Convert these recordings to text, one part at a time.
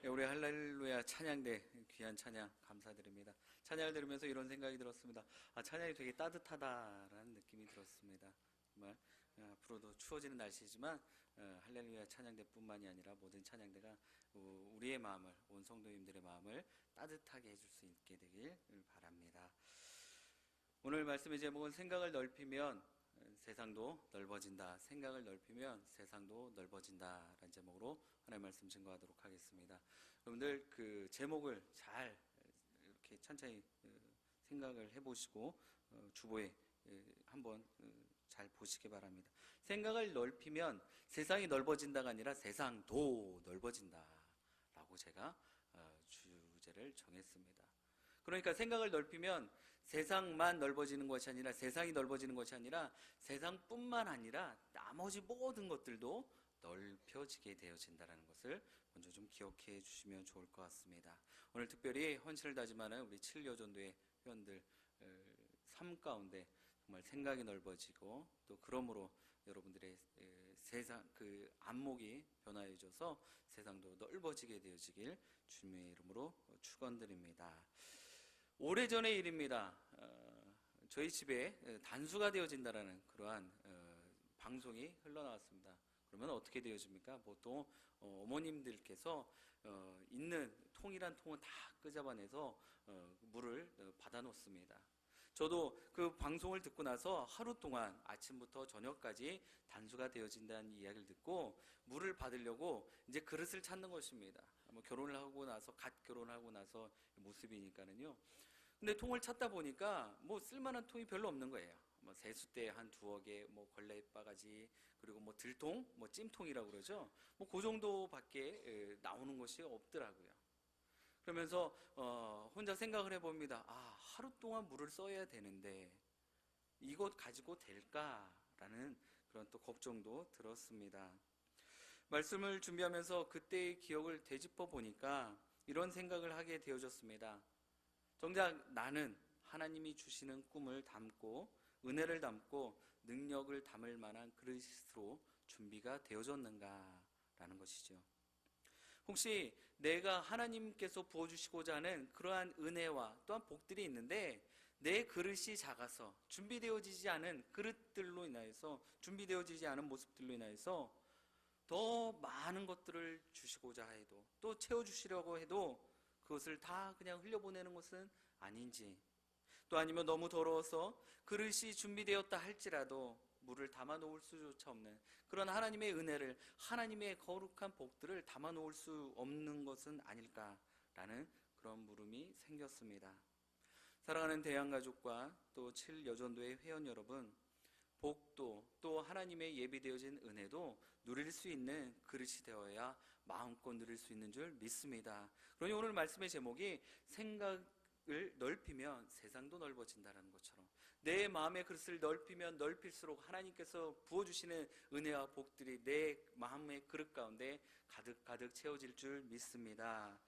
네, 우리 할렐루야 찬양대 귀한 찬양 감사드립니다. 찬양을 들으면서 이런 생각이 들었습니다. 찬양이 되게 따뜻하다라는 느낌이 들었습니다. 정말 앞으로도 추워지는 날씨지만 할렐루야 찬양대뿐만이 아니라 모든 찬양대가 우리의 마음을, 온 성도님들의 마음을 따뜻하게 해줄 수 있게 되길 바랍니다. 오늘 말씀의 제목은 생각을 넓히면 세상도 넓어진다. 생각을 넓히면 세상도 넓어진다 라는 제목으로 하나님의 말씀 증거하도록 하겠습니다. 여러분들 그 제목을 잘 이렇게 천천히 생각을 해보시고 주보에 한번 잘 보시기 바랍니다. 생각을 넓히면 세상이 넓어진다가 아니라 세상도 넓어진다 라고 제가 주제를 정했습니다. 그러니까 생각을 넓히면 세상만 넓어지는 것이 아니라, 세상이 넓어지는 것이 아니라 세상뿐만 아니라 나머지 모든 것들도 넓혀지게 되어진다는 것을 먼저 좀 기억해 주시면 좋을 것 같습니다. 오늘 특별히 헌신을 다짐하는 우리 7여전도의 회원들 삶 가운데 정말 생각이 넓어지고, 또 그러므로 여러분들의 세상 그 안목이 변화해져서 세상도 넓어지게 되어지길 주님의 이름으로 축원드립니다. 오래전의 일입니다. 저희 집에 단수가 되어진다라는 그러한 방송이 흘러나왔습니다. 그러면 어떻게 되어집니까? 보통 어머님들께서 있는 통이란 통은 다 끄잡아내서 물을 받아 놓습니다. 저도 그 방송을 듣고 나서 하루 동안 아침부터 저녁까지 단수가 되어진다는 이야기를 듣고 물을 받으려고 이제 그릇을 찾는 것입니다. 결혼을 하고 나서, 갓 결혼하고 나서 모습이니까는요. 근데 통을 찾다 보니까 뭐 쓸만한 통이 별로 없는 거예요. 뭐 세숫대 한 두어 개, 뭐 걸레바가지, 그리고 뭐 들통, 뭐 찜통이라고 그러죠. 뭐 그 정도밖에 나오는 것이 없더라고요. 그러면서 혼자 생각을 해봅니다. 하루 동안 물을 써야 되는데 이것 가지고 될까라는 그런 또 걱정도 들었습니다. 말씀을 준비하면서 그때의 기억을 되짚어 보니까 이런 생각을 하게 되어졌습니다. 정작 나는 하나님이 주시는 꿈을 담고 은혜를 담고 능력을 담을 만한 그릇으로 준비가 되어졌는가라는 것이죠. 혹시 내가 하나님께서 부어주시고자 하는 그러한 은혜와 또한 복들이 있는데 내 그릇이 작아서 준비되어지지 않은 그릇들로 인하여서, 준비되어지지 않은 모습들로 인하여서 더 많은 것들을 주시고자 해도, 또 채워주시려고 해도 그것을 다 그냥 흘려보내는 것은 아닌지, 또 아니면 너무 더러워서 그릇이 준비되었다 할지라도 물을 담아 놓을 수조차 없는 그런 하나님의 은혜를, 하나님의 거룩한 복들을 담아 놓을 수 없는 것은 아닐까라는 그런 물음이 생겼습니다. 사랑하는 대양가족과 또 7여전도의 회원 여러분, 복도 또 하나님의 예비되어진 은혜도 누릴 수 있는 그릇이 되어야 마음껏 누릴 수 있는 줄 믿습니다. 그러니 오늘 말씀의 제목이 생각을 넓히면 세상도 넓어진다는 것처럼 내 마음의 그릇을 넓히면 넓힐수록 하나님께서 부어주시는 은혜와 복들이 내 마음의 그릇 가운데 가득가득 채워질 줄 믿습니다.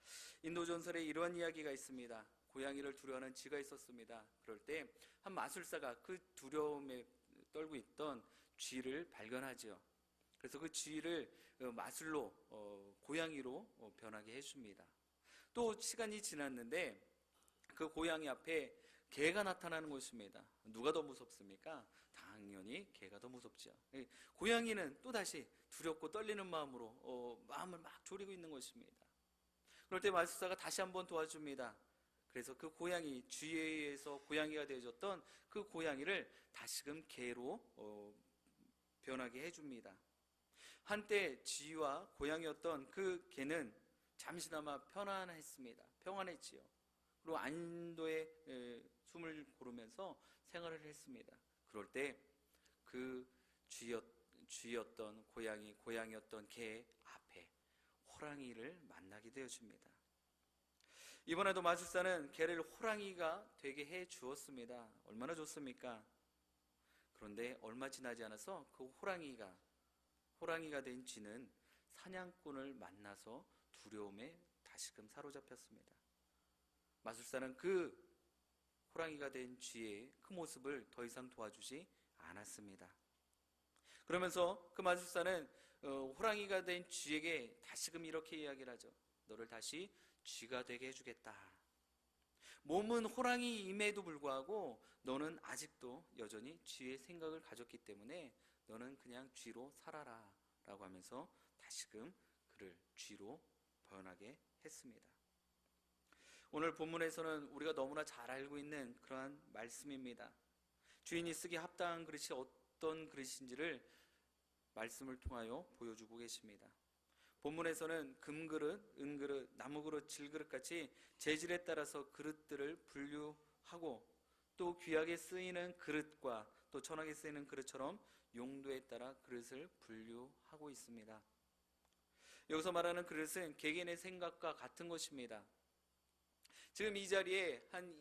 인도전설에 이러한 이야기가 있습니다. 고양이를 두려워하는 쥐가 있었습니다. 그럴 때 한 마술사가 그 두려움에 떨고 있던 쥐를 발견하죠. 그래서 그 쥐를 마술로 고양이로 변하게 해줍니다. 또 시간이 지났는데 그 고양이 앞에 개가 나타나는 것입니다. 누가 더 무섭습니까? 당연히 개가 더 무섭죠. 고양이는 또다시 두렵고 떨리는 마음으로 마음을 막 졸이고 있는 것입니다. 그럴 때 마술사가 다시 한번 도와줍니다. 그래서 그 고양이, 쥐에서 고양이가 되어졌던 그 고양이를 다시금 개로 변하게 해줍니다. 한때 쥐와 고양이였던 그 개는 잠시나마 편안했습니다. 평안했지요. 그리고 안도의 숨을 고르면서 생활을 했습니다. 그럴 때 그 쥐였던 고양이였던 개 앞에 호랑이를 만나게 되어줍니다. 이번에도 마술사는 개를 호랑이가 되게 해 주었습니다. 얼마나 좋습니까? 그런데 얼마 지나지 않아서 그 호랑이가 된 쥐는 사냥꾼을 만나서 두려움에 다시금 사로잡혔습니다. 마술사는 그 호랑이가 된 쥐의 그 모습을 더 이상 도와주지 않았습니다. 그러면서 그 마술사는 호랑이가 된 쥐에게 다시금 이렇게 이야기를 하죠. 너를 다시 쥐가 되게 해주겠다. 몸은 호랑이임에도 불구하고 너는 아직도 여전히 쥐의 생각을 가졌기 때문에 너는 그냥 쥐로 살아라 라고 하면서 다시금 그를 쥐로 변하게 했습니다. 오늘 본문에서는 우리가 너무나 잘 알고 있는 그러한 말씀입니다. 주인이 쓰기 합당한 그릇이 어떤 그릇인지를 말씀을 통하여 보여주고 계십니다. 본문에서는 금그릇, 은그릇, 나무그릇, 질그릇같이 재질에 따라서 그릇들을 분류하고 또 귀하게 쓰이는 그릇과 또 천하게 쓰이는 그릇처럼 용도에 따라 그릇을 분류하고 있습니다. 여기서 말하는 그릇은 개개인의 생각과 같은 것입니다. 지금 이 자리에 한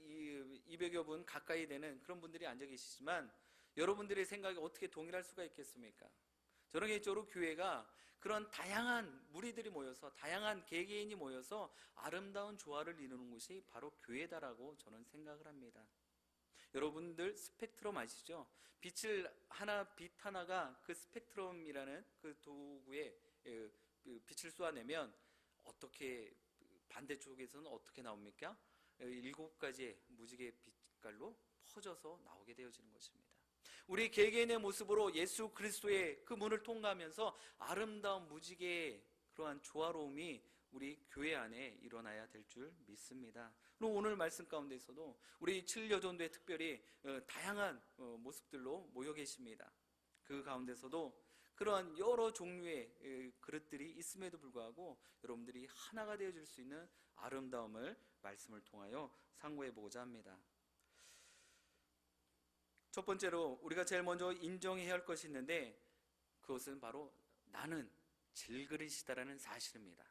200여 분 가까이 되는 그런 분들이 앉아 계시지만 여러분들의 생각이 어떻게 동일할 수가 있겠습니까? 저는 개인적으로 교회가 그런 다양한 무리들이 모여서 다양한 개개인이 모여서 아름다운 조화를 이루는 곳이 바로 교회다라고 저는 생각을 합니다. 여러분들 스펙트럼 아시죠? 빛 하나가 그 스펙트럼이라는 그 도구에 빛을 쏘아내면 어떻게 반대쪽에서는 어떻게 나옵니까? 7가지의 무지개 빛깔로 퍼져서 나오게 되어지는 것입니다. 우리 개개인의 모습으로 예수 그리스도의 그 문을 통과하면서 아름다운 무지개의 그러한 조화로움이 우리 교회 안에 일어나야 될 줄 믿습니다. 그리고 오늘 말씀 가운데서도 우리 7여전도에 특별히 다양한 모습들로 모여 계십니다. 그 가운데서도 그러한 여러 종류의 그릇들이 있음에도 불구하고 여러분들이 하나가 되어질 수 있는 아름다움을 말씀을 통하여 상고해 보고자 합니다. 첫 번째로 우리가 제일 먼저 인정해야 할 것이 있는데 그것은 바로 나는 질그릇이다라는 사실입니다.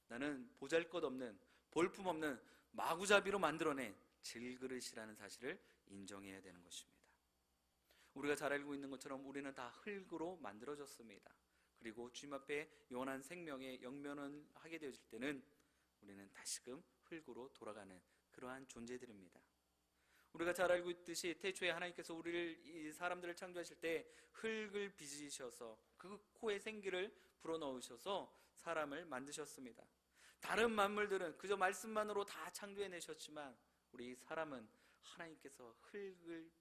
나는 보잘것없는 볼품없는 마구잡이로 만들어낸 질그릇이라는 사실을 인정해야 되는 것입니다. 우리가 잘 알고 있는 것처럼 우리는 다 흙으로 만들어졌습니다. 그리고 주님 앞에 영원한 생명의 영면을 하게 되어질 때는 우리는 다시금 흙으로 돌아가는 그러한 존재들입니다. 우리가 잘 알고 있듯이 태초에 하나님께서 이 사람들을 창조하실 때 흙을 빚으셔서 그 코에 생기를 불어넣으셔서 사람을 만드셨습니다. 다른 만물들은 그저 말씀만으로 다 창조해내셨지만 우리 사람은 하나님께서 흙을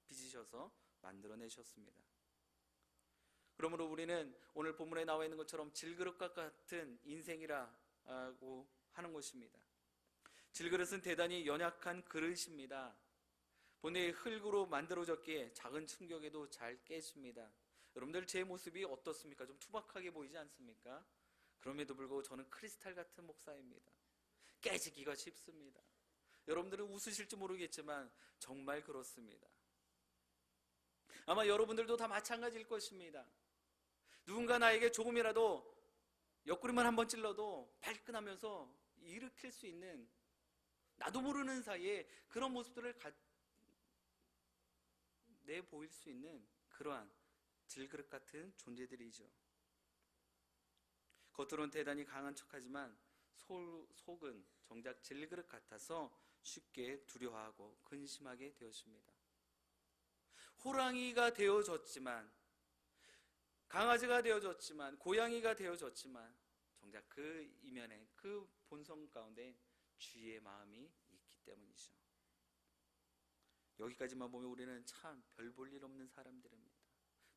빚으셔서 만들어내셨습니다. 그러므로 우리는 오늘 본문에 나와 있는 것처럼 질그릇과 같은 인생이라고 하는 것입니다. 질그릇은 대단히 연약한 그릇입니다. 본래 흙으로 만들어졌기에 작은 충격에도 잘 깨집니다. 여러분들 제 모습이 어떻습니까? 좀 투박하게 보이지 않습니까? 그럼에도 불구하고 저는 크리스탈 같은 목사입니다. 깨지기가 쉽습니다. 여러분들은 웃으실지 모르겠지만 정말 그렇습니다. 아마 여러분들도 다 마찬가지일 것입니다. 누군가 나에게 조금이라도 옆구리만 한번 찔러도 발끈하면서 일으킬 수 있는 나도 모르는 사이에 그런 모습들을 내보일 수 있는 그러한 질그릇 같은 존재들이죠. 겉으로는 대단히 강한 척하지만 속은 정작 질그릇 같아서 쉽게 두려워하고 근심하게 되었습니다. 호랑이가 되어졌지만 강아지가 되어졌지만 고양이가 되어졌지만 정작 그 이면에 그 본성 가운데 쥐의 마음이 있기 때문이죠. 여기까지만 보면 우리는 참 별 볼 일 없는 사람들입니다.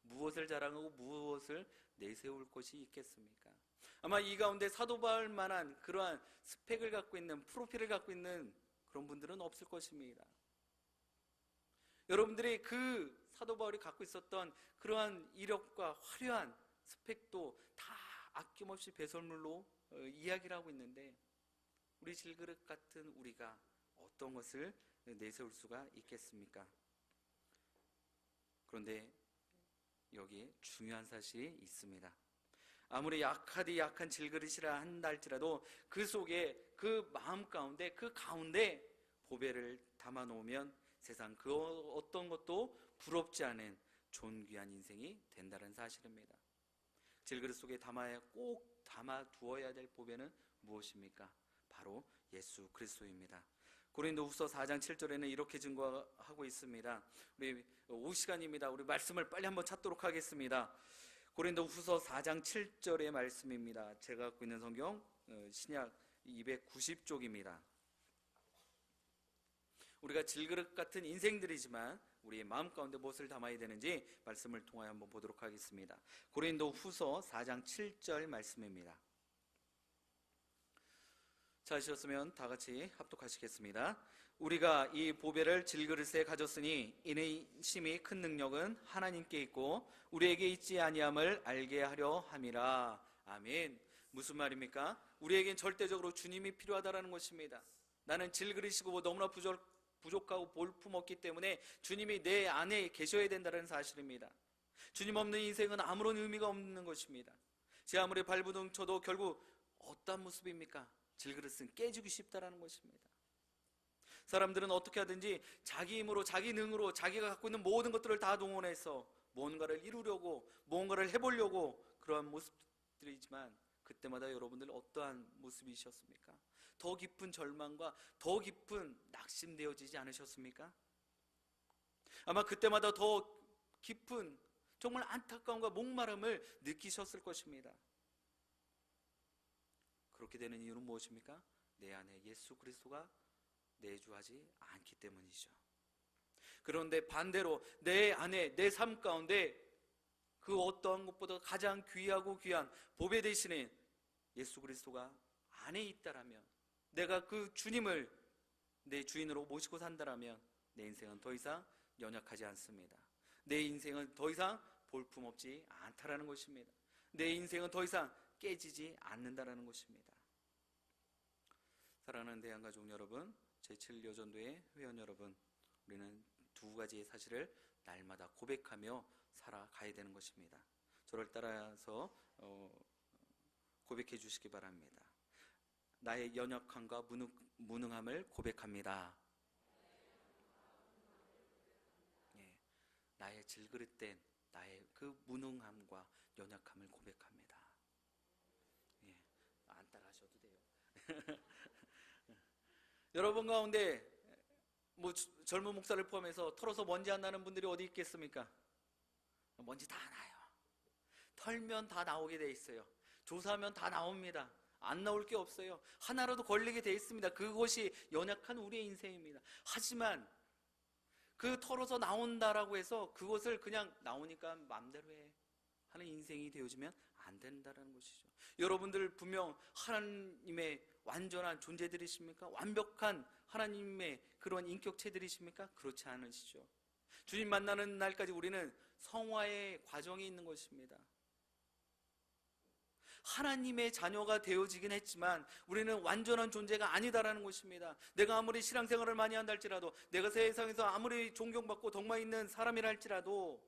무엇을 자랑하고 무엇을 내세울 것이 있겠습니까? 아마 이 가운데 사도 바울 만한 그러한 스펙을 갖고 있는 프로필을 갖고 있는 그런 분들은 없을 것입니다. 여러분들이 그 사도 바울이 갖고 있었던 그러한 이력과 화려한 스펙도 다 아낌없이 배설물로 이야기를 하고 있는데 우리 질그릇 같은 우리가 어떤 것을 내세울 수가 있겠습니까? 그런데 여기에 중요한 사실이 있습니다. 아무리 약하디 약한 질그릇이라 한다 할지라도 그 속에 그 마음 가운데 그 가운데 보배를 담아 놓으면 세상 그 어떤 것도 부럽지 않은 존귀한 인생이 된다는 사실입니다. 질그릇 속에 꼭 담아 두어야 될 보배는 무엇입니까? 바로 예수 그리스도입니다. 고린도후서 4장 7절에는 이렇게 증거하고 있습니다. 우리 5시간입니다. 우리 말씀을 빨리 한번 찾도록 하겠습니다. 고린도후서 4장 7절의 말씀입니다. 제가 갖고 있는 성경 신약 290쪽입니다. 우리가 질그릇 같은 인생들이지만 우리의 마음 가운데 무엇을 담아야 되는지 말씀을 통하여 한번 보도록 하겠습니다. 고린도후서 4장 7절 말씀입니다. 찾으셨으면 다 같이 합독하시겠습니다. 우리가 이 보배를 질그릇에 가졌으니 이는 심히 큰 능력은 하나님께 있고 우리에게 있지 아니함을 알게 하려 함이라. 아멘. 무슨 말입니까? 우리에겐 절대적으로 주님이 필요하다라는 것입니다. 나는 질그릇이고 너무나 부족하고 볼품없기 때문에 주님이 내 안에 계셔야 된다는 사실입니다. 주님 없는 인생은 아무런 의미가 없는 것입니다. 제 아무리 발버둥 쳐도 결국 어떤 모습입니까? 질그릇은 깨지기 쉽다라는 것입니다. 사람들은 어떻게 하든지 자기 힘으로, 자기 능으로 자기가 갖고 있는 모든 것들을 다 동원해서 뭔가를 이루려고, 뭔가를 해보려고 그러한 모습들이지만 그때마다 여러분들 어떠한 모습이셨습니까? 더 깊은 절망과 더 깊은 낙심되어지지 않으셨습니까? 아마 그때마다 더 깊은 정말 안타까움과 목마름을 느끼셨을 것입니다. 그렇게 되는 이유는 무엇입니까? 내 안에 예수 그리스도가 내주하지 않기 때문이죠. 그런데 반대로 내 안에, 내 삶 가운데 그 어떠한 것보다 가장 귀하고 귀한 보배 되시는 예수 그리스도가 안에 있다라면, 내가 그 주님을 내 주인으로 모시고 산다라면 내 인생은 더 이상 연약하지 않습니다. 내 인생은 더 이상 볼품없지 않다라는 것입니다. 내 인생은 더 이상 깨지지 않는다라는 것입니다. 사랑하는 대한가족 여러분, 제7여전도의 회원 여러분, 우리는 두 가지의 사실을 날마다 고백하며 살아가야 되는 것입니다. 저를 따라서 고백해 주시기 바랍니다. 나의 연약함과 무능함을 고백합니다. 예, 나의 질그릇된 나의 그 무능함과 연약함을 고백합니다. 예, 안 따라하셔도 돼요. 여러분 가운데 젊은 목사를 포함해서 털어서 먼지 안 나는 분들이 어디 있겠습니까? 먼지 다 나요. 털면 다 나오게 돼 있어요. 조사하면 다 나옵니다. 안 나올 게 없어요. 하나라도 걸리게 돼 있습니다. 그것이 연약한 우리의 인생입니다. 하지만 그 털어서 나온다라고 해서 그것을 그냥 나오니까 마음대로 해 하는 인생이 되어지면 안 된다는 것이죠. 여러분들 분명 하나님의 완전한 존재들이십니까? 완벽한 하나님의 그런 인격체들이십니까? 그렇지 않으시죠. 주님 만나는 날까지 우리는 성화의 과정이 있는 것입니다. 하나님의 자녀가 되어지긴 했지만 우리는 완전한 존재가 아니다라는 것입니다. 내가 아무리 신앙생활을 많이 한다 할지라도, 내가 세상에서 아무리 존경받고 덕망 있는 사람이라 할지라도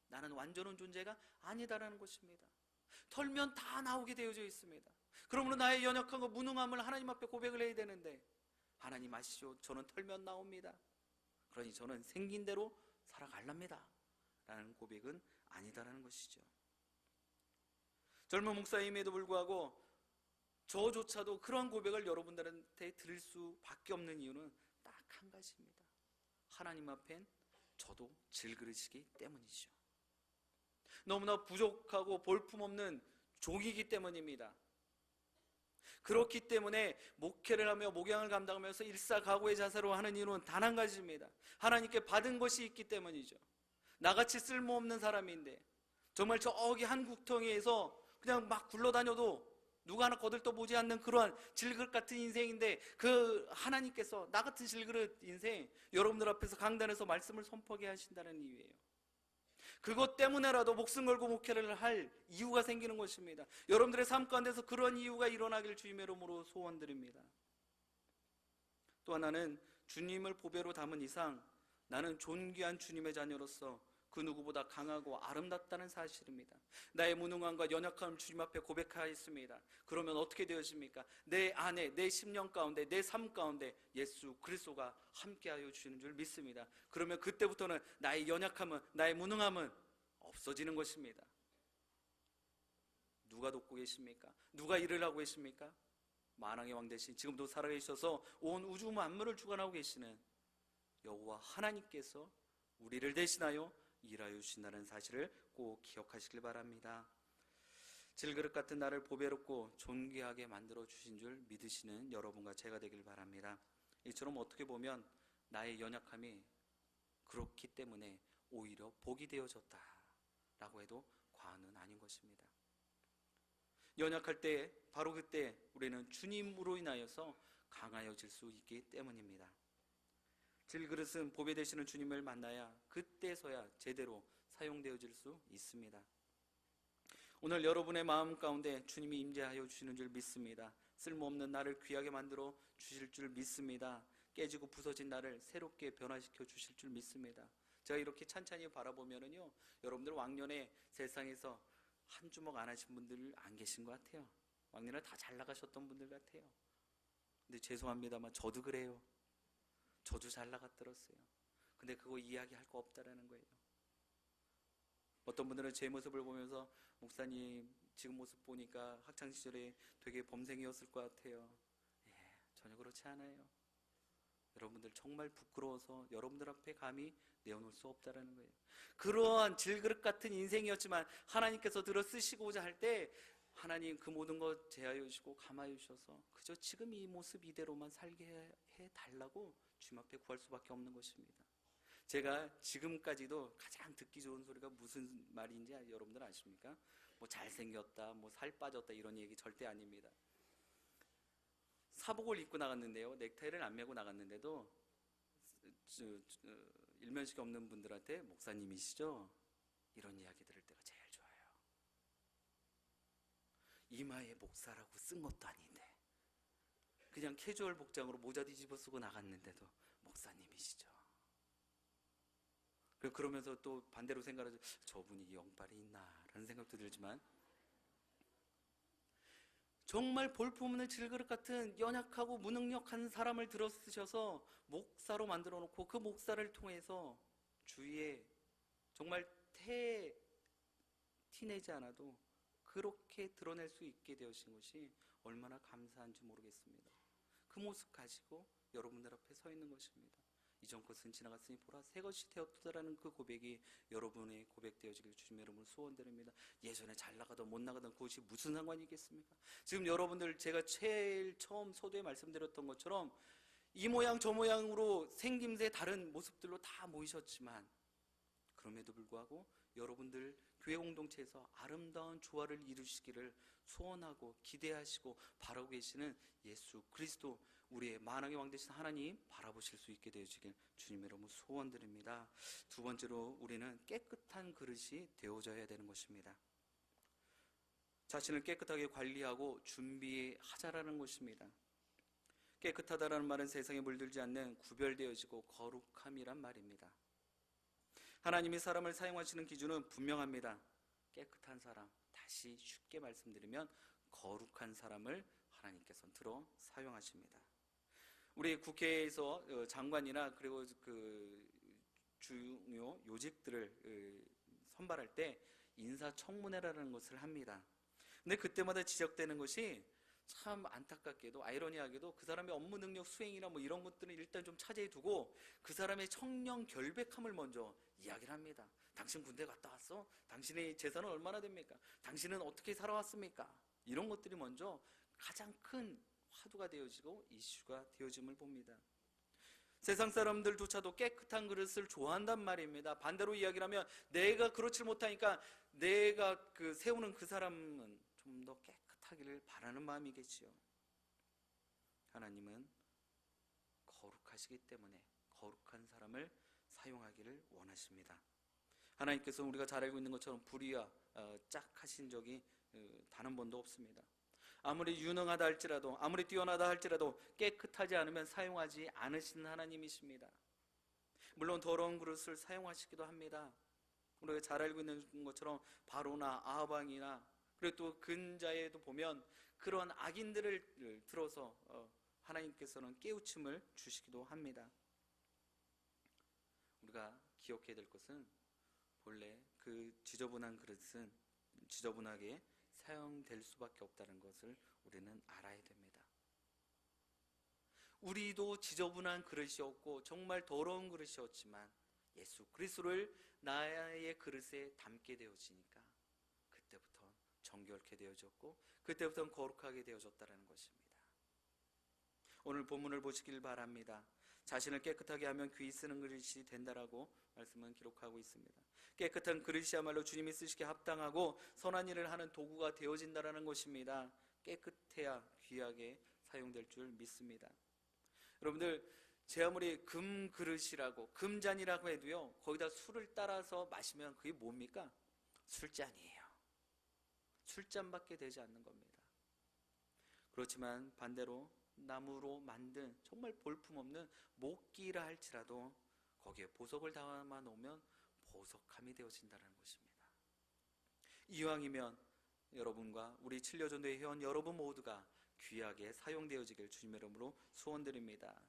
나는 완전한 존재가 아니다라는 것입니다. 털면 다 나오게 되어져 있습니다. 그러므로 나의 연약함과 무능함을 하나님 앞에 고백을 해야 되는데, 하나님 아시죠? 저는 털면 나옵니다. 그러니 저는 생긴 대로 살아갈랍니다 라는 고백은 아니다라는 것이죠. 젊은 목사임에도 불구하고 저조차도 그러한 고백을 여러분들한테 들을 수밖에 없는 이유는 딱 한 가지입니다. 하나님 앞엔 저도 질그릇이기 때문이죠. 너무나 부족하고 볼품없는 종이기 때문입니다. 그렇기 때문에 목회를 하며 목양을 감당하면서 일사각오의 자세로 하는 이유는 단 한 가지입니다. 하나님께 받은 것이 있기 때문이죠. 나같이 쓸모없는 사람인데 정말 저기 한 국통에서 그냥 막 굴러다녀도 누가 하나 거들떠보지 않는 그러한 질그릇 같은 인생인데, 그 하나님께서 나 같은 질그릇 인생 여러분들 앞에서 강단에서 말씀을 선포하게 하신다는 이유예요. 그것 때문에라도 목숨 걸고 목회를 할 이유가 생기는 것입니다. 여러분들의 삶 가운데서 그런 이유가 일어나길 주님의 이름으로 소원드립니다. 또 하나는 주님을 보배로 담은 이상 나는 존귀한 주님의 자녀로서 그 누구보다 강하고 아름답다는 사실입니다. 나의 무능함과 연약함을 주님 앞에 고백하였습니다. 그러면 어떻게 되어집니까? 내 안에, 내 심령 가운데, 내 삶 가운데 예수 그리스도가 함께하여 주시는 줄 믿습니다. 그러면 그때부터는 나의 연약함은, 나의 무능함은 없어지는 것입니다. 누가 돕고 계십니까? 누가 일을 하고 계십니까? 만왕의 왕 대신 지금도 살아계셔서 온 우주 만물을 주관하고 계시는 여호와 하나님께서 우리를 대신하여 일하여 주신다는 사실을 꼭 기억하시길 바랍니다. 질그릇 같은 나를 보배롭고 존귀하게 만들어 주신 줄 믿으시는 여러분과 제가 되길 바랍니다. 이처럼 어떻게 보면 나의 연약함이 그렇기 때문에 오히려 복이 되어졌다라고 해도 과언은 아닌 것입니다. 연약할 때 바로 그때 우리는 주님으로 인하여서 강하여질 수 있기 때문입니다. 질그릇은 보배 되시는 주님을 만나야 그때서야 제대로 사용되어질 수 있습니다. 오늘 여러분의 마음 가운데 주님이 임재하여 주시는 줄 믿습니다. 쓸모없는 나를 귀하게 만들어 주실 줄 믿습니다. 깨지고 부서진 나를 새롭게 변화시켜 주실 줄 믿습니다. 제가 이렇게 찬찬히 바라보면은요, 여러분들 왕년에 세상에서 한 주먹 안 하신 분들 안 계신 것 같아요. 왕년에 다 잘 나가셨던 분들 같아요. 근데 죄송합니다만 저도 그래요. 저도 잘 나갔더랬어요. 근데 그거 이야기할 거 없다라는 거예요. 어떤 분들은 제 모습을 보면서 목사님 지금 모습 보니까 학창시절에 되게 범생이었을 것 같아요. 예, 전혀 그렇지 않아요. 여러분들 정말 부끄러워서 여러분들 앞에 감히 내어놓을 수 없다라는 거예요. 그러한 질그릇 같은 인생이었지만 하나님께서 들어 쓰시고자 할 때 하나님 그 모든 것 제하여 주시고 감하여 주셔서 그저 지금 이 모습 이대로만 살게 해달라고 주님 앞에 구할 수밖에 없는 것입니다. 제가 지금까지도 가장 듣기 좋은 소리가 무슨 말인지 여러분들 아십니까? 뭐 잘생겼다, 뭐 살 빠졌다 이런 얘기 절대 아닙니다. 사복을 입고 나갔는데요, 넥타이를 안 메고 나갔는데도 일면식이 없는 분들한테 목사님이시죠? 이런 이야기 들을 때가 제일 좋아요. 이마에 목사라고 쓴 것도 아닌데 그냥 캐주얼 복장으로 모자 뒤집어 쓰고 나갔는데도 목사님이시죠? 그러면서 또 반대로 생각하죠. 저분이 영빨이 있나 라는 생각도 들지만 정말 볼품없는 질그릇 같은 연약하고 무능력한 사람을 들어 쓰셔서 목사로 만들어 놓고 그 목사를 통해서 주위에 정말 티내지 않아도 그렇게 드러낼 수 있게 되어진 것이 얼마나 감사한지 모르겠습니다. 그 모습 가지고 여러분들 앞에 서 있는 것입니다. 이전 것은 지나갔으니 보라 새 것이 되었다라는 그 고백이 여러분의 고백되어지길 주님의 이름으로 소원드립니다. 예전에 잘 나가던 못 나가던 그것이 무슨 상관이 있겠습니까? 지금 여러분들 제가 제일 처음 서두에 말씀드렸던 것처럼 이 모양 저 모양으로 생김새 다른 모습들로 다 모이셨지만 그럼에도 불구하고 여러분들 교회 공동체에서 아름다운 조화를 이루시기를 소원하고 기대하시고 바라고 계시는 예수 그리스도 우리의 만왕의 왕 되신 하나님 바라보실 수 있게 되어지길 주님의 이름으로 소원드립니다. 두 번째로 우리는 깨끗한 그릇이 되어져야 되는 것입니다. 자신을 깨끗하게 관리하고 준비하자라는 것입니다. 깨끗하다라는 말은 세상에 물들지 않는 구별되어지고 거룩함이란 말입니다. 하나님이 사람을 사용하시는 기준은 분명합니다. 깨끗한 사람, 다시 쉽게 말씀드리면 거룩한 사람을 하나님께서는 들어 사용하십니다. 우리 국회에서 장관이나 그리고 그 중요 요직들을 선발할 때 인사청문회라는 것을 합니다. 근데 그때마다 지적되는 것이 참 안타깝게도 아이러니하게도 그 사람의 업무 능력 수행이나 뭐 이런 것들은 일단 좀 차지해 두고 그 사람의 청렴 결백함을 먼저 이야기를 합니다. 당신 군대 갔다 왔어? 당신의 재산은 얼마나 됩니까? 당신은 어떻게 살아왔습니까? 이런 것들이 먼저 가장 큰 화두가 되어지고 이슈가 되어짐을 봅니다. 세상 사람들조차도 깨끗한 그릇을 좋아한단 말입니다. 반대로 이야기를 하면 내가 그렇지 못하니까 내가 세우는 그 사람은 좀 더 깨끗하기를 바라는 마음이겠지요. 하나님은 거룩하시기 때문에 거룩한 사람을 사용하기를 원하십니다. 하나님께서 우리가 잘 알고 있는 것처럼 불의와 짝하신 적이 단 한 번도 없습니다. 아무리 유능하다 할지라도 아무리 뛰어나다 할지라도 깨끗하지 않으면 사용하지 않으시는 하나님이십니다. 물론 더러운 그릇을 사용하시기도 합니다. 우리가 잘 알고 있는 것처럼 바로나 아합왕이나 그리고 또 근자에도 보면 그런 악인들을 들어서 하나님께서는 깨우침을 주시기도 합니다. 우리가 기억해야 될 것은 본래 그 지저분한 그릇은 지저분하게 사용될 수밖에 없다는 것을 우리는 알아야 됩니다. 우리도 지저분한 그릇이었고 정말 더러운 그릇이었지만 예수 그리스도를 나의 그릇에 담게 되어지니까 그때부터 정결케 되어졌고 그때부터 거룩하게 되어졌다는 것입니다. 오늘 본문을 보시길 바랍니다. 자신을 깨끗하게 하면 귀히 쓰는 그릇이 된다라고 말씀은 기록하고 있습니다. 깨끗한 그릇이야말로 주님이 쓰시기에 합당하고 선한 일을 하는 도구가 되어진다라는 것입니다. 깨끗해야 귀하게 사용될 줄 믿습니다. 여러분들, 제 아무리 금 그릇이라고 금잔이라고 해도요, 거기다 술을 따라서 마시면 그게 뭡니까? 술잔이에요. 술잔밖에 되지 않는 겁니다. 그렇지만 반대로 나무로 만든 정말 볼품없는 목기라 할지라도 거기에 보석을 담아 놓으면 보석함이 되어진다는 것입니다. 이왕이면 여러분과 우리 7여전도의 회원 여러분 모두가 귀하게 사용되어지길 주님의 이름으로 소원드립니다.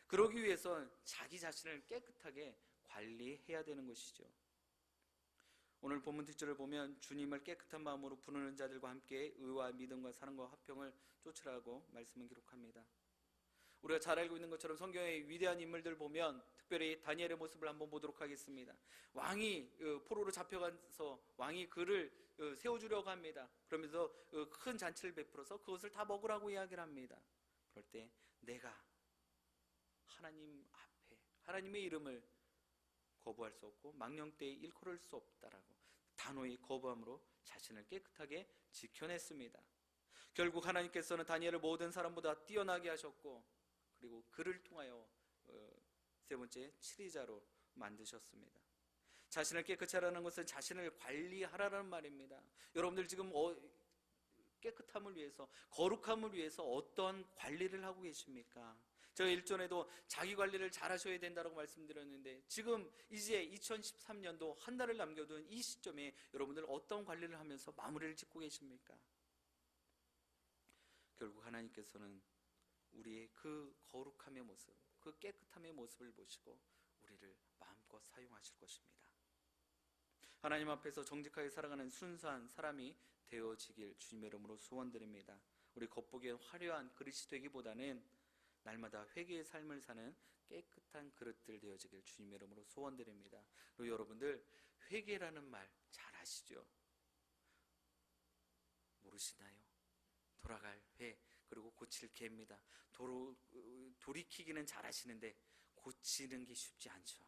그러기 위해선 자기 자신을 깨끗하게 관리해야 되는 것이죠. 오늘 본문 뒷절을 보면 주님을 깨끗한 마음으로 부르는 자들과 함께 의와 믿음과 사랑과 화평을 쫓으라고 말씀을 기록합니다. 우리가 잘 알고 있는 것처럼 성경의 위대한 인물들 보면 특별히 다니엘의 모습을 한번 보도록 하겠습니다. 왕이 포로로 잡혀가서 왕이 그를 세워주려고 합니다. 그러면서 큰 잔치를 베풀어서 그것을 다 먹으라고 이야기를 합니다. 그럴 때 내가 하나님 앞에 하나님의 이름을 거부할 수 없고 망령되이 일컬을 수 없다라고 단호히 거부함으로 자신을 깨끗하게 지켜냈습니다. 결국 하나님께서는 다니엘을 모든 사람보다 뛰어나게 하셨고 그리고 그를 통하여 세 번째 치리자로 만드셨습니다. 자신을 깨끗이 하라는 것은 자신을 관리하라는 말입니다. 여러분들 지금 깨끗함을 위해서 거룩함을 위해서 어떤 관리를 하고 계십니까? 제가 일전에도 자기 관리를 잘 하셔야 된다고 말씀드렸는데 지금 이제 2013년도 한 달을 남겨둔 이 시점에 여러분들 어떤 관리를 하면서 마무리를 짓고 계십니까? 결국 하나님께서는 우리의 그 거룩함의 모습, 그 깨끗함의 모습을 보시고 우리를 마음껏 사용하실 것입니다. 하나님 앞에서 정직하게 살아가는 순수한 사람이 되어지길 주님의 이름으로 소원드립니다. 우리 겉보기엔 화려한 그릇이 되기보다는 날마다 회개의 삶을 사는 깨끗한 그릇들 되어지길 주님의 이름으로 소원드립니다. 그리고 여러분들 회개라는 말 잘 아시죠? 모르시나요? 돌아갈 회 그리고 고칠 개입니다. 돌이키기는 잘 하시는데 고치는 게 쉽지 않죠.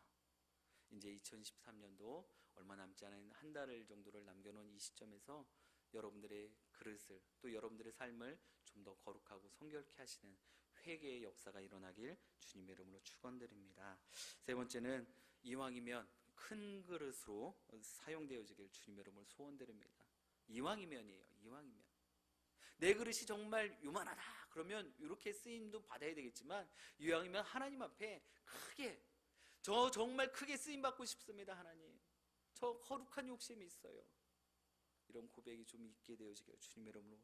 이제 2013년도 얼마 남지 않은 한 달 정도를 남겨놓은 이 시점에서 여러분들의 그릇을 또 여러분들의 삶을 좀 더 거룩하고 성결케 하시는 회개의 역사가 일어나길 주님의 이름으로 축원드립니다. 세 번째는 이왕이면 큰 그릇으로 사용되어지길 주님의 이름으로 소원드립니다. 이왕이면이에요. 이왕이면 내 그릇이 정말 요만하다 그러면 이렇게 쓰임도 받아야 되겠지만 이왕이면 하나님 앞에 크게 저 정말 크게 쓰임받고 싶습니다. 하나님 저 거룩한 욕심이 있어요. 이런 고백이 좀 있게 되어지길 주님의 이름으로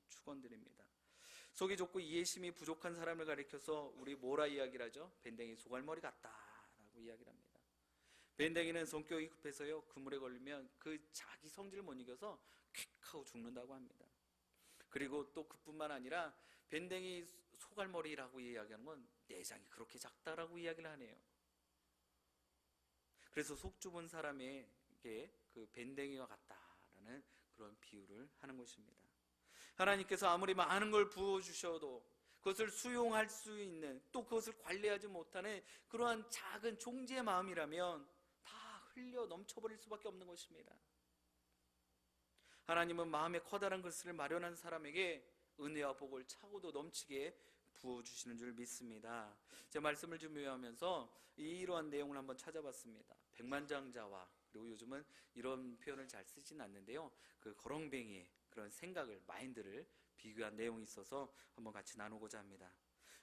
축원드립니다. 속이 좁고 이해심이 부족한 사람을 가리켜서 우리 뭐라 이야기를 하죠? 밴댕이 소갈머리 같다라고 이야기를 합니다. 밴댕이는 성격이 급해서요 그물에 걸리면 그 자기 성질을 못 이겨서 퀵 하고 죽는다고 합니다. 그리고 또 그뿐만 아니라 밴댕이 소갈머리라고 이야기하는 건 내장이 그렇게 작다라고 이야기를 하네요. 그래서 속 좁은 사람에게 그 밴댕이와 같다라는 그런 비유를 하는 것입니다. 하나님께서 아무리 많은 걸 부어주셔도 그것을 수용할 수 있는 또 그것을 관리하지 못하는 그러한 작은 종지의 마음이라면 다 흘려 넘쳐버릴 수밖에 없는 것입니다. 하나님은 마음에 커다란 그릇을 마련한 사람에게 은혜와 복을 차고도 넘치게 부어주시는 줄 믿습니다. 제 말씀을 준비하면서 이러한 내용을 한번 찾아봤습니다. 백만장자와 그리고 요즘은 이런 표현을 잘 쓰진 않는데요 그 거렁뱅이의 그런 생각을 마인드를 비교한 내용이 있어서 한번 같이 나누고자 합니다.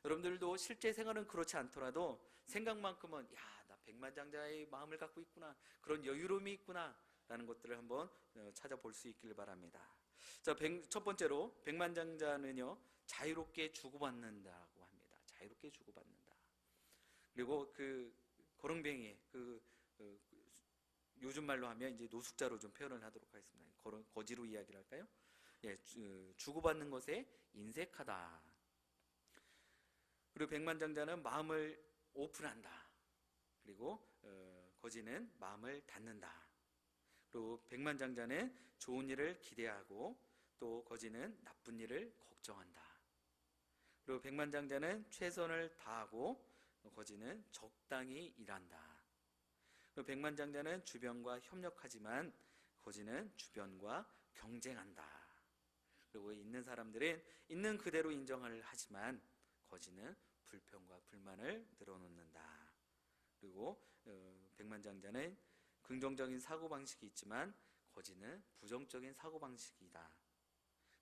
여러분들도 실제 생활은 그렇지 않더라도 생각만큼은 나 백만장자의 마음을 갖고 있구나 그런 여유로움이 있구나 라는 것들을 한번 찾아볼 수 있기를 바랍니다. 자, 첫 번째로 백만장자는요 자유롭게 주고받는다고 합니다. 자유롭게 주고받는다. 그리고 그 거렁뱅이의 요즘 말로 하면 이제 노숙자로 좀 표현을 하도록 하겠습니다. 거지로 이야기를 할까요? 예, 주고받는 것에 인색하다. 그리고 백만장자는 마음을 오픈한다. 그리고 거지는 마음을 닫는다. 그리고 백만장자는 좋은 일을 기대하고 또 거지는 나쁜 일을 걱정한다. 그리고 백만장자는 최선을 다하고 거지는 적당히 일한다. 그리고 백만장자는 주변과 협력하지만 거지는 주변과 경쟁한다. 그리고 있는 사람들은 있는 그대로 인정을 하지만 거지는 불평과 불만을 늘어놓는다. 그리고 백만장자는 긍정적인 사고방식이 있지만 거지는 부정적인 사고방식이다.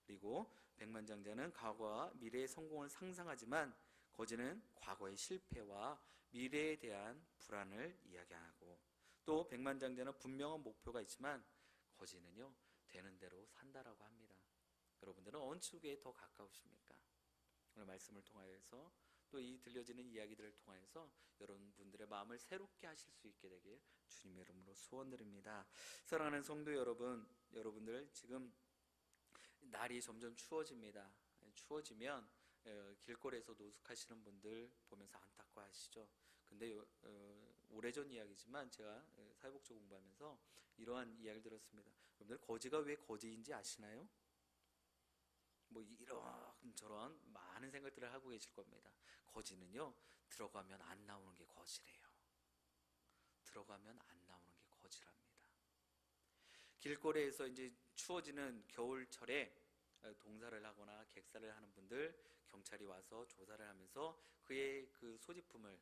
그리고 백만장자는 과거와 미래의 성공을 상상하지만 거지는 과거의 실패와 미래에 대한 불안을 이야기하고, 또 백만장자는 분명한 목표가 있지만 거지는요 되는 대로 산다라고 합니다. 여러분들은 어느 쪽에 더 가까우십니까? 오늘 말씀을 통하여서 또 이 들려지는 이야기들을 통하여서 여러분들의 마음을 새롭게 하실 수 있게 되길 주님의 이름으로 소원드립니다. 사랑하는 성도 여러분, 여러분들 지금 날이 점점 추워집니다. 추워지면 길거리에서 노숙하시는 분들 보면서 안타까워하시죠. 근데 오래전 이야기지만 제가 사회복지 공부하면서 이러한 이야기를 들었습니다. 여러분들 거지가 왜 거지인지 아시나요? 뭐 이런저런 많은 생각들을 하고 계실 겁니다. 거지는요 들어가면 안 나오는 게 거지래요. 들어가면 안 나오는 게 거지랍니다. 길거리에서 이제 추워지는 겨울철에 동사를 하거나 객사를 하는 분들, 경찰이 와서 조사를 하면서 그의 그 소지품을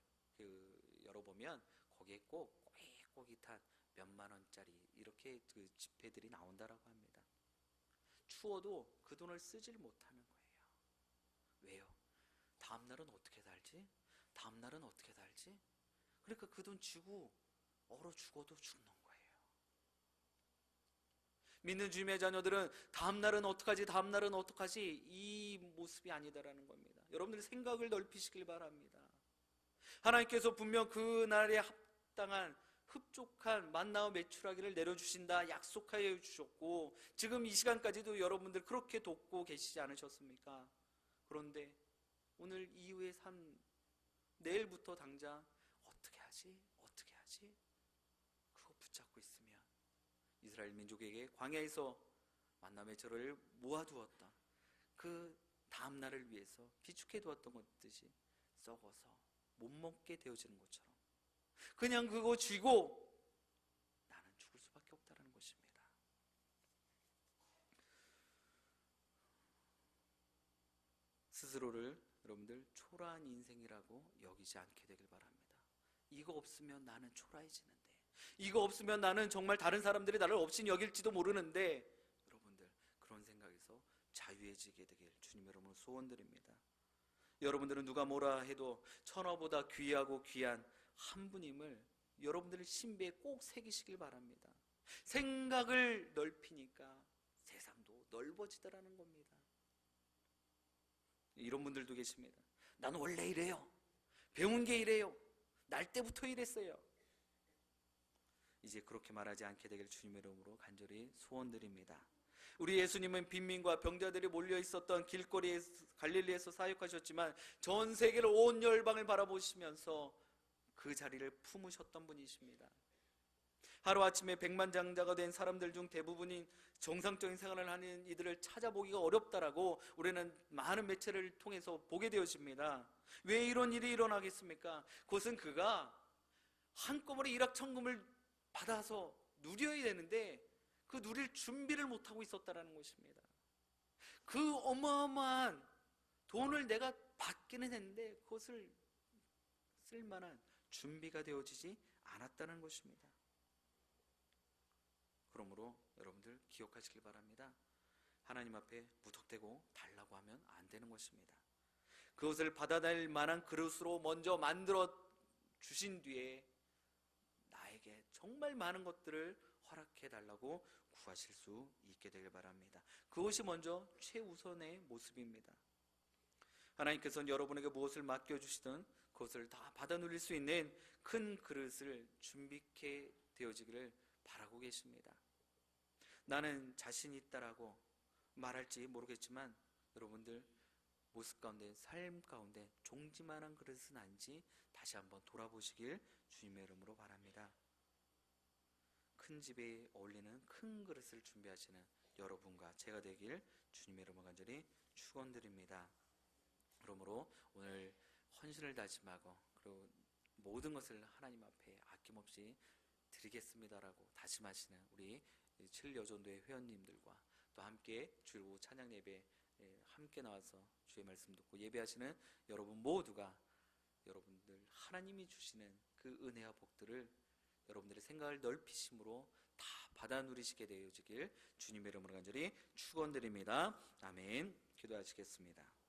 열어보면 거기에 꼭 꼬깃꼬깃한 몇만 원짜리 이렇게 그 지폐들이 나온다라고 합니다. 추워도 그 돈을 쓰질 못하는 거예요. 왜요? 다음날은 어떻게 살지? 다음날은 어떻게 살지? 그러니까 그 돈 쥐고 얼어 죽어도 죽는 거예요. 믿는 주님의 자녀들은 다음날은 어떡하지? 다음날은 어떡하지? 이 모습이 아니다라는 겁니다. 여러분들 생각을 넓히시길 바랍니다. 하나님께서 분명 그날에 합당한 흡족한 만나와 메추라기를 내려주신다 약속하여 주셨고, 지금 이 시간까지도 여러분들 그렇게 돕고 계시지 않으셨습니까? 그런데 오늘 이후의 삶, 내일부터 당장 어떻게 하지? 어떻게 하지? 그거 붙잡고 있으면 이스라엘 민족에게 광야에서 만남의 절을 모아두었다. 그 다음날을 위해서 비축해 두었던 것듯이 썩어서 못 먹게 되어지는 것처럼 그냥 그거 쥐고 나는 죽을 수밖에 없다는 것입니다. 스스로를 여러분들 초라한 인생이라고 여기지 않게 되길 바랍니다. 이거 없으면 나는 초라해지는데, 이거 없으면 나는 정말 다른 사람들이 나를 없인 여길지도 모르는데, 여러분들 그런 생각에서 자유해지게 되길 주님의 이름으로 소원드립니다. 여러분들은 누가 뭐라 해도 천하보다 귀하고 귀한 한 분임을 여러분들의 신비에 꼭 새기시길 바랍니다. 생각을 넓히니까 세상도 넓어지더라는 겁니다. 이런 분들도 계십니다. 나는 원래 이래요. 배운 게 이래요. 날 때부터 이랬어요. 이제 그렇게 말하지 않게 되길 주님의 이름으로 간절히 소원드립니다. 우리 예수님은 빈민과 병자들이 몰려 있었던 길거리에 갈릴리에서 사역하셨지만 전 세계를 온 열방을 바라보시면서 그 자리를 품으셨던 분이십니다. 하루아침에 백만장자가 된 사람들 중 대부분이 정상적인 생활을 하는 이들을 찾아보기가 어렵다라고 우리는 많은 매체를 통해서 보게 되어집니다. 왜 이런 일이 일어나겠습니까? 그것은 그가 한꺼번에 일확천금을 받아서 누려야 되는데 그 누릴 준비를 못하고 있었다는 것입니다. 그 어마어마한 돈을 내가 받기는 했는데 그것을 쓸만한 준비가 되어지지 않았다는 것입니다. 그러므로 여러분들 기억하시길 바랍니다. 하나님 앞에 무턱대고 달라고 하면 안 되는 것입니다. 그것을 받아낼 만한 그릇으로 먼저 만들어 주신 뒤에 나에게 정말 많은 것들을 허락해 달라고 구하실 수 있게 되길 바랍니다. 그것이 먼저 최우선의 모습입니다. 하나님께서는 여러분에게 무엇을 맡겨주시든 그것을 다 받아 누릴 수 있는 큰 그릇을 준비케 되어지기를 바라고 계십니다. 나는 자신 있다라고 말할지 모르겠지만 여러분들 모습 가운데, 삶 가운데 종지만한 그릇은 아닌지 다시 한번 돌아보시길 주님의 이름으로 바랍니다. 큰 집에 어울리는 큰 그릇을 준비하시는 여러분과 제가 되길 주님의 이름으로 간절히 축원드립니다. 그러므로 오늘 헌신을 다짐하고 그리고 모든 것을 하나님 앞에 아낌없이 드리겠습니다라고 다짐하시는 우리 7여전도의 회원님들과 또 함께 주일 찬양 예배 함께 나와서 주의 말씀 듣고 예배하시는 여러분 모두가 여러분들 하나님이 주시는 그 은혜와 복들을 여러분들의 생각을 넓히심으로 다 받아 누리시게 되어지길 주님의 이름으로 간절히 축원드립니다. 아멘. 기도하시겠습니다.